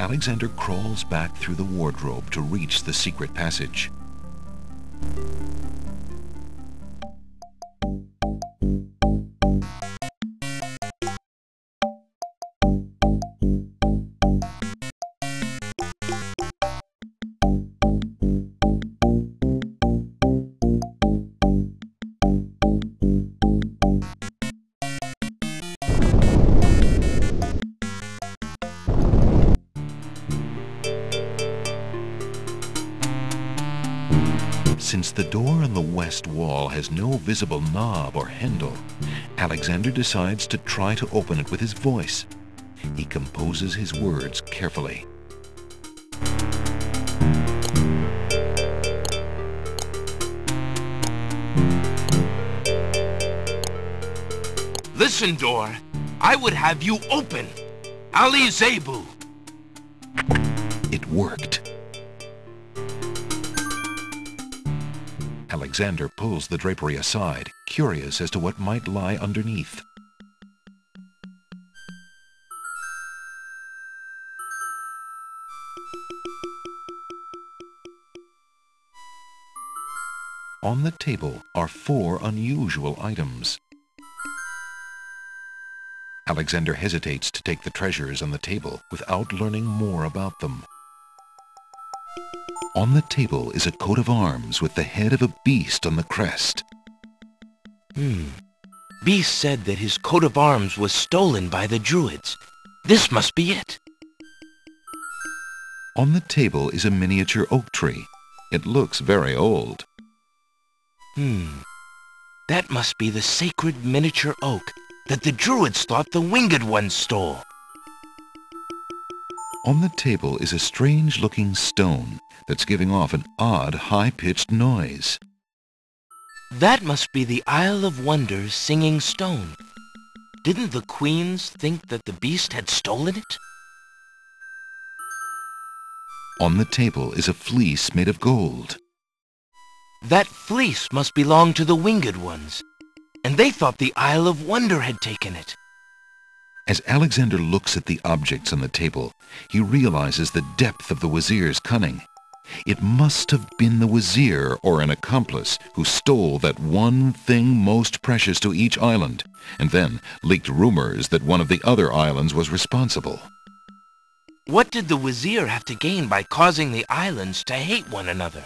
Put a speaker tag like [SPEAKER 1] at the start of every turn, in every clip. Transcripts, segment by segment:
[SPEAKER 1] Alexander crawls back through the wardrobe to reach the secret passage. Since the door on the west wall has no visible knob or handle, Alexander decides to try to open it with his voice. He composes his words carefully.
[SPEAKER 2] Listen, door. I would have you open. Ali Zebu.
[SPEAKER 1] It worked. Alexander pulls the drapery aside, curious as to what might lie underneath. On the table are 4 unusual items. Alexander hesitates to take the treasures on the table without learning more about them. On the table is a coat of arms with the head of a beast on the crest.
[SPEAKER 2] Beast said that his coat of arms was stolen by the Druids. This must be it.
[SPEAKER 1] On the table is a miniature oak tree. It looks very old.
[SPEAKER 2] That must be the sacred miniature oak that the Druids thought the Winged Ones stole.
[SPEAKER 1] On the table is a strange-looking stone that's giving off an odd, high-pitched noise.
[SPEAKER 2] That must be the Isle of Wonders singing stone. Didn't the queens think that the beast had stolen it?
[SPEAKER 1] On the table is a fleece made of gold.
[SPEAKER 2] That fleece must belong to the Winged Ones, and they thought the Isle of Wonder had taken it.
[SPEAKER 1] As Alexander looks at the objects on the table, he realizes the depth of the Wazir's cunning. It must have been the Wazir or an accomplice who stole that one thing most precious to each island, and then leaked rumors that one of the other islands was responsible.
[SPEAKER 2] What did the Wazir have to gain by causing the islands to hate one another?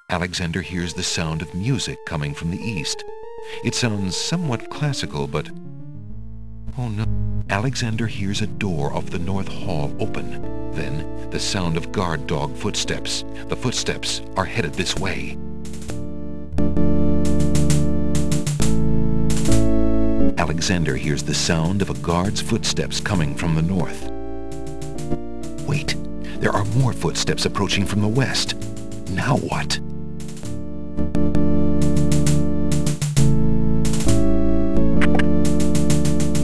[SPEAKER 1] Alexander hears the sound of music coming from the east. It sounds somewhat classical, but... oh no. Alexander hears a door off the north hall open. Then, the sound of guard dog footsteps. The footsteps are headed this way. Alexander hears the sound of a guard's footsteps coming from the north. Wait, there are more footsteps approaching from the west. Now what?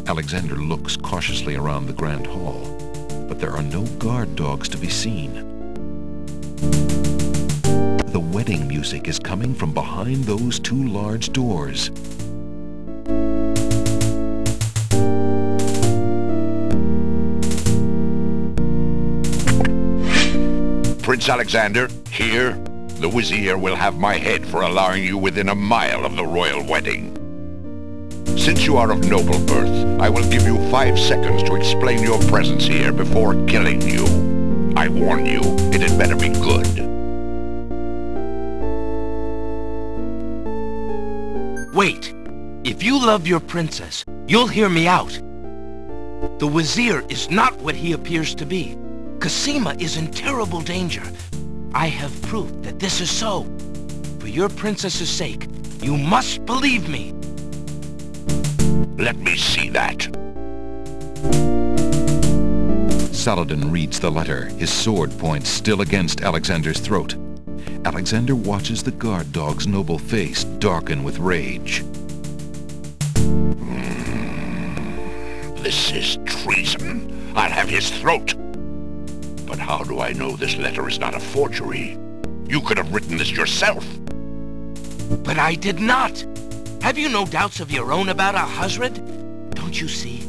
[SPEAKER 1] Alexander looks cautiously around the grand hall, but there are no guard dogs to be seen. The wedding music is coming from behind those 2 large doors.
[SPEAKER 3] Prince Alexander, here, the Wazir will have my head for allowing you within a mile of the royal wedding. Since you are of noble birth, I will give you 5 seconds to explain your presence here before killing you. I warn you, it had better be good.
[SPEAKER 2] Wait. If you love your princess, you'll hear me out. The Wazir is not what he appears to be. Cassima is in terrible danger. I have proof that this is so. For your princess's sake, you must believe me.
[SPEAKER 3] Let me see that.
[SPEAKER 1] Saladin reads the letter, his sword point still against Alexander's throat. Alexander watches the guard dog's noble face darken with rage.
[SPEAKER 3] This is treason. I'll have his throat. But how do I know this letter is not a forgery? You could have written this yourself.
[SPEAKER 2] But I did not. Have you no doubts of your own about our Hazred? Don't Don't you see?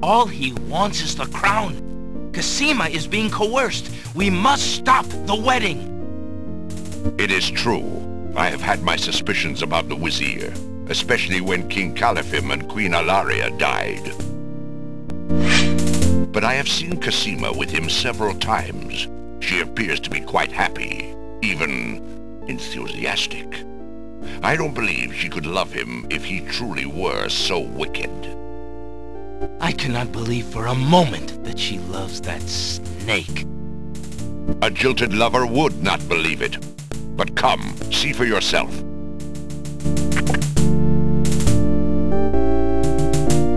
[SPEAKER 2] All he wants is the crown. Cassima is being coerced. We must stop the wedding.
[SPEAKER 3] It is true. I have had my suspicions about the Wazir, especially when King Califim and Queen Alaria died. But I have seen Cassima with him several times. She appears to be quite happy, even enthusiastic. I don't believe she could love him if he truly were so wicked.
[SPEAKER 2] I cannot believe for a moment that she loves that snake.
[SPEAKER 3] A jilted lover would not believe it. But come, see for yourself.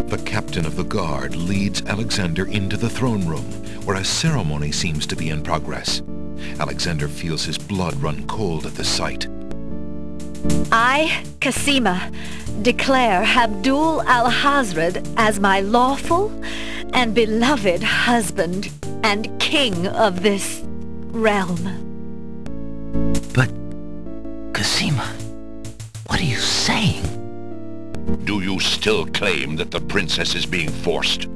[SPEAKER 1] The captain of the guard leads Alexander into the throne room, where a ceremony seems to be in progress. Alexander feels his blood run cold at the sight.
[SPEAKER 4] I, Cassima, declare Abdul al-Hazred as my lawful and beloved husband and king of this realm.
[SPEAKER 2] But, Cassima, what are you saying?
[SPEAKER 3] Do you still claim that the princess is being forced?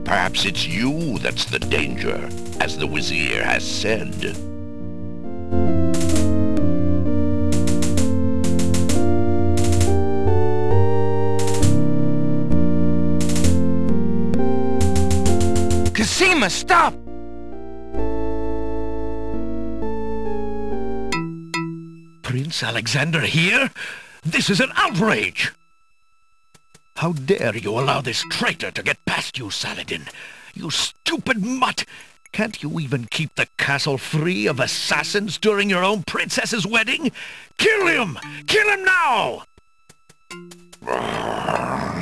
[SPEAKER 3] Perhaps it's you that's the danger, as the Wazir has said.
[SPEAKER 2] Cassima, stop!
[SPEAKER 5] Prince Alexander here? This is an outrage! How dare you allow this traitor to get past you, Saladin? You stupid mutt! Can't you even keep the castle free of assassins during your own princess's wedding? Kill him! Kill him now!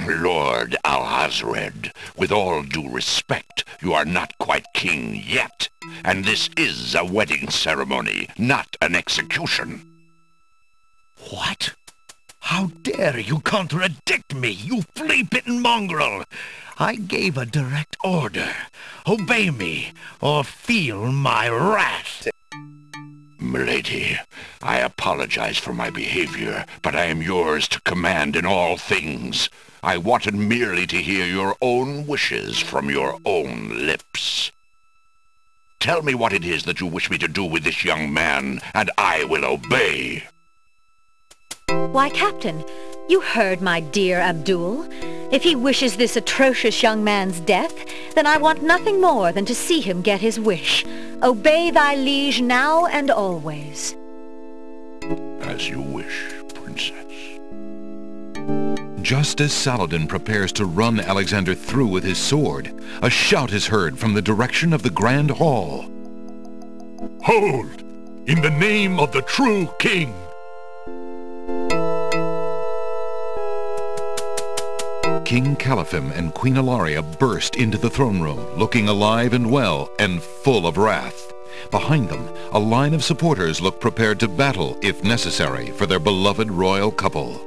[SPEAKER 3] Lord Al-Hazred, with all due respect, you are not quite king yet. And this is a wedding ceremony, not an execution.
[SPEAKER 5] What? How dare you contradict me, you flea-bitten mongrel! I gave a direct order. Obey me, or feel my wrath.
[SPEAKER 3] Milady, I apologize for my behavior, but I am yours to command in all things. I wanted merely to hear your own wishes from your own lips. Tell me what it is that you wish me to do with this young man, and I will obey.
[SPEAKER 4] Why, Captain, you heard my dear Abdul. If he wishes this atrocious young man's death, then I want nothing more than to see him get his wish. Obey thy liege now and always.
[SPEAKER 3] As you wish, Princess.
[SPEAKER 1] Just as Saladin prepares to run Alexander through with his sword, a shout is heard from the direction of the Grand Hall.
[SPEAKER 5] Hold! In the name of the true king!
[SPEAKER 1] King Califim and Queen Alaria burst into the throne room, looking alive and well and full of wrath. Behind them, a line of supporters look prepared to battle, if necessary, for their beloved royal couple.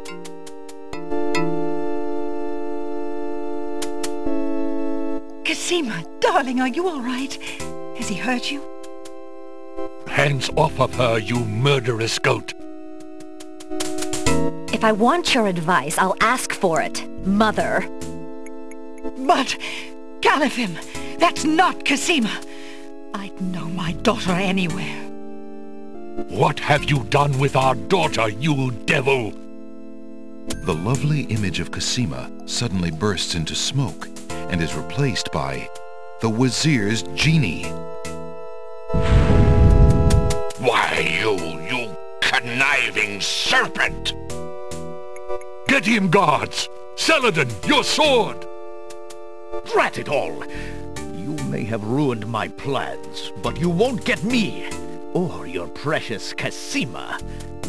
[SPEAKER 6] Cassima, darling, are you all right? Has he hurt you?
[SPEAKER 5] Hands off of her, you murderous goat!
[SPEAKER 4] If I want your advice, I'll ask for it, Mother.
[SPEAKER 6] But, Califim, that's not Cassima. I'd know my daughter anywhere.
[SPEAKER 5] What have you done with our daughter, you devil?
[SPEAKER 1] The lovely image of Cassima suddenly bursts into smoke and is replaced by the Wazir's genie.
[SPEAKER 3] Why, you conniving serpent!
[SPEAKER 5] Get him, guards! Saladin, your sword! Drat it all! You may have ruined my plans, but you won't get me, or your precious Cassima.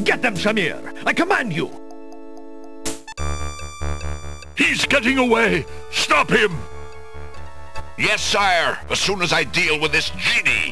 [SPEAKER 5] Get them, Shamir! I command you! He's getting away! Stop him!
[SPEAKER 3] Yes, sire, as soon as I deal with this genie.